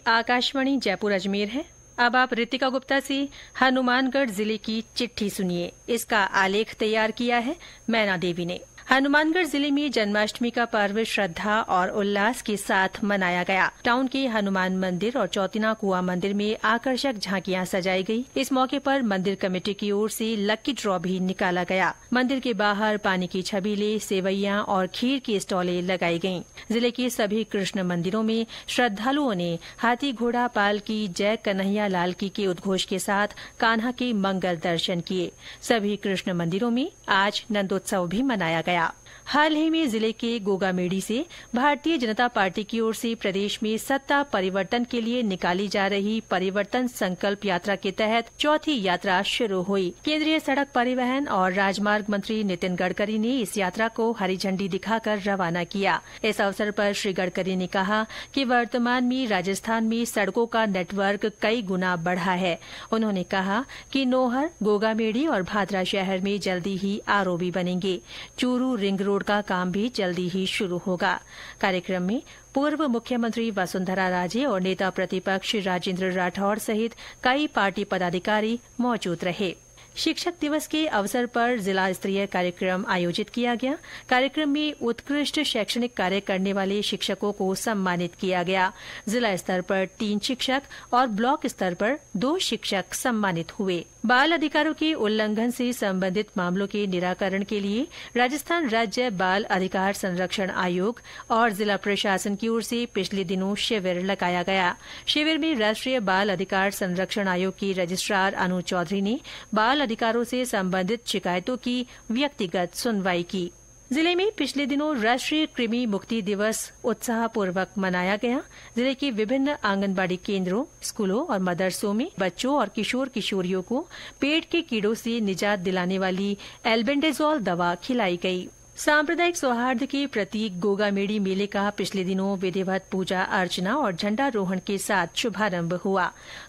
आकाशवाणी जयपुर अजमेर है। अब आप रितिका गुप्ता से हनुमानगढ़ जिले की चिट्ठी सुनिए। इसका आलेख तैयार किया है मैना देवी ने। हनुमानगढ़ जिले में जन्माष्टमी का पर्व श्रद्धा और उल्लास के साथ मनाया गया। टाउन के हनुमान मंदिर और चौतिना कुआ मंदिर में आकर्षक झांकियां सजाई गई। इस मौके पर मंदिर कमेटी की ओर से लक्की ड्रॉ भी निकाला गया। मंदिर के बाहर पानी की छबीले, सेवैयां और खीर की स्टॉलें लगाई गईं। जिले के सभी कृष्ण मंदिरों में श्रद्धालुओं ने हाथी घोड़ा पालकी जय कन्हैया लाल की के उद्घोष के साथ कान्हा के मंगल दर्शन किए। सभी कृष्ण मंदिरों में आज नंदोत्सव भी मनाया गया। हाल ही में जिले के गोगामेड़ी से भारतीय जनता पार्टी की ओर से प्रदेश में सत्ता परिवर्तन के लिए निकाली जा रही परिवर्तन संकल्प यात्रा के तहत चौथी यात्रा शुरू हुई। केंद्रीय सड़क परिवहन और राजमार्ग मंत्री नितिन गडकरी ने इस यात्रा को हरी झंडी दिखाकर रवाना किया। इस अवसर पर श्री गडकरी ने कहा कि वर्तमान में राजस्थान में सड़कों का नेटवर्क कई गुना बढ़ा है। उन्होंने कहा कि नोहर, गोगामेड़ी और भादरा शहर में जल्दी ही आरओबी बनेंगे। चूरू रिंग रोड का काम भी जल्दी ही शुरू होगा। कार्यक्रम में पूर्व मुख्यमंत्री वसुंधरा राजे और नेता प्रतिपक्ष राजेंद्र राठौड़ सहित कई पार्टी पदाधिकारी मौजूद रहे। शिक्षक दिवस के अवसर पर जिला स्तरीय कार्यक्रम आयोजित किया गया। कार्यक्रम में उत्कृष्ट शैक्षणिक कार्य करने वाले शिक्षकों को सम्मानित किया गया। जिला स्तर पर 3 शिक्षक और ब्लॉक स्तर पर 2 शिक्षक सम्मानित हुए। बाल अधिकारों के उल्लंघन से संबंधित मामलों के निराकरण के लिए राजस्थान राज्य बाल अधिकार संरक्षण आयोग और जिला प्रशासन की ओर से पिछले दिनों शिविर लगाया गया। शिविर में राष्ट्रीय बाल अधिकार संरक्षण आयोग की रजिस्ट्रार अनु चौधरी ने बाल अधिकारों से संबंधित शिकायतों की व्यक्तिगत सुनवाई की। जिले में पिछले दिनों राष्ट्रीय कृमि मुक्ति दिवस उत्साहपूर्वक मनाया गया। जिले के विभिन्न आंगनबाड़ी केंद्रों, स्कूलों और मदरसों में बच्चों और किशोर किशोरियों को पेट के कीड़ों से निजात दिलाने वाली एल्बेंडाजोल दवा खिलाई गई। सांप्रदायिक सौहार्द के प्रतीक गोगामेड़ी मेले का पिछले दिनों विधिवत पूजा अर्चना और झंडारोहण के साथ शुभारंभ हुआ।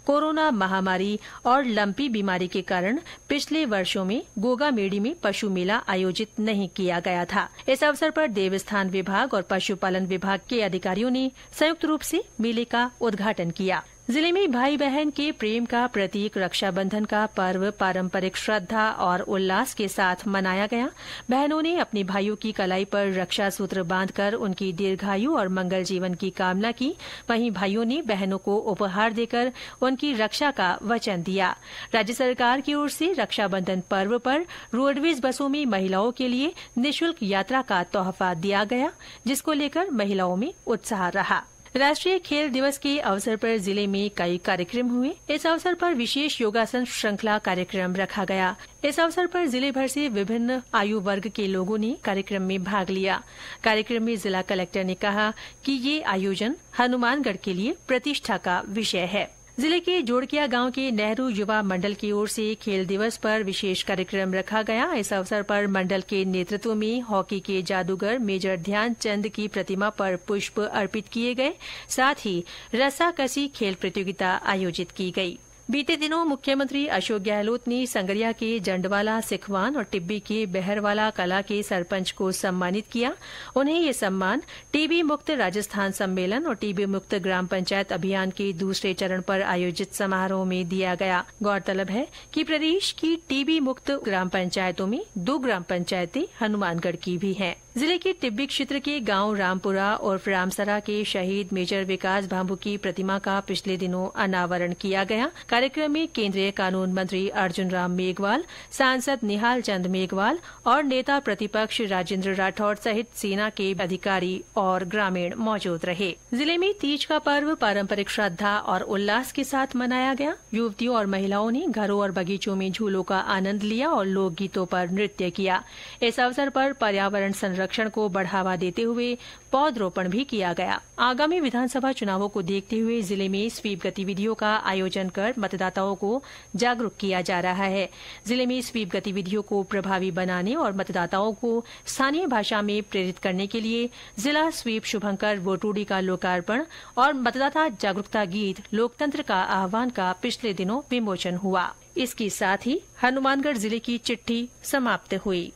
कोरोना महामारी और लंपी बीमारी के कारण पिछले वर्षों में गोगामेड़ी में पशु मेला आयोजित नहीं किया गया था। इस अवसर पर देवस्थान विभाग और पशुपालन विभाग के अधिकारियों ने संयुक्त रूप से मेले का उद्घाटन किया। जिले में भाई बहन के प्रेम का प्रतीक रक्षाबंधन का पर्व पारंपरिक श्रद्धा और उल्लास के साथ मनाया गया। बहनों ने अपने भाइयों की कलाई पर रक्षा सूत्र बांधकर उनकी दीर्घायु और मंगल जीवन की कामना की। वहीं भाइयों ने बहनों को उपहार देकर उनकी रक्षा का वचन दिया। राज्य सरकार की ओर से रक्षाबंधन पर्व पर रोडवेज बसों में महिलाओं के लिए निःशुल्क यात्रा का तोहफा दिया गया, जिसको लेकर महिलाओं में उत्साह रहा। राष्ट्रीय खेल दिवस के अवसर पर जिले में कई कार्यक्रम हुए। इस अवसर पर विशेष योगासन श्रृंखला कार्यक्रम रखा गया। इस अवसर पर जिले भर से विभिन्न आयु वर्ग के लोगों ने कार्यक्रम में भाग लिया। कार्यक्रम में जिला कलेक्टर ने कहा कि ये आयोजन हनुमानगढ़ के लिए प्रतिष्ठा का विषय है। जिले के जोड़किया गांव के नेहरू युवा मंडल की ओर से खेल दिवस पर विशेष कार्यक्रम रखा गया। इस अवसर पर मंडल के नेतृत्व में हॉकी के जादूगर मेजर ध्यानचंद की प्रतिमा पर पुष्प अर्पित किए गए। साथ ही रस्साकसी खेल प्रतियोगिता आयोजित की गई। बीते दिनों मुख्यमंत्री अशोक गहलोत ने संगरिया के जंडवाला सिखवान और टिब्बी के बहरवाला कला के सरपंच को सम्मानित किया। उन्हें ये सम्मान टीबी मुक्त राजस्थान सम्मेलन और टीबी मुक्त ग्राम पंचायत अभियान के दूसरे चरण पर आयोजित समारोह में दिया गया। गौरतलब है कि प्रदेश की टीबी मुक्त ग्राम पंचायतों में 2 ग्राम पंचायतें हनुमानगढ़ की भी हैं। जिले के टिब्बी क्षेत्र के गांव रामपुरा और रामसरा के शहीद मेजर विकास भांभू की प्रतिमा का पिछले दिनों अनावरण किया गया। कार्यक्रम में केंद्रीय कानून मंत्री अर्जुन राम मेघवाल, सांसद निहाल चंद मेघवाल और नेता प्रतिपक्ष राजेंद्र राठौड़ सहित सेना के अधिकारी और ग्रामीण मौजूद रहे। जिले में तीज का पर्व पारंपरिक श्रद्धा और उल्लास के साथ मनाया गया। युवतियों और महिलाओं ने घरों और बगीचों में झूलों का आनंद लिया और लोकगीतों पर नृत्य किया। इस अवसर पर पर्यावरण संरक्षण को बढ़ावा देते हुए पौधरोपण भी किया गया। आगामी विधानसभा चुनावों को देखते हुए जिले में स्वीप गतिविधियों का आयोजन कर मतदाताओं को जागरूक किया जा रहा है। जिले में स्वीप गतिविधियों को प्रभावी बनाने और मतदाताओं को स्थानीय भाषा में प्रेरित करने के लिए जिला स्वीप शुभंकर वोटूडी का लोकार्पण और मतदाता जागरूकता गीत लोकतंत्र का आह्वान का पिछले दिनों विमोचन हुआ। इसके साथ ही हनुमानगढ़ जिले की चिट्ठी समाप्त हुई।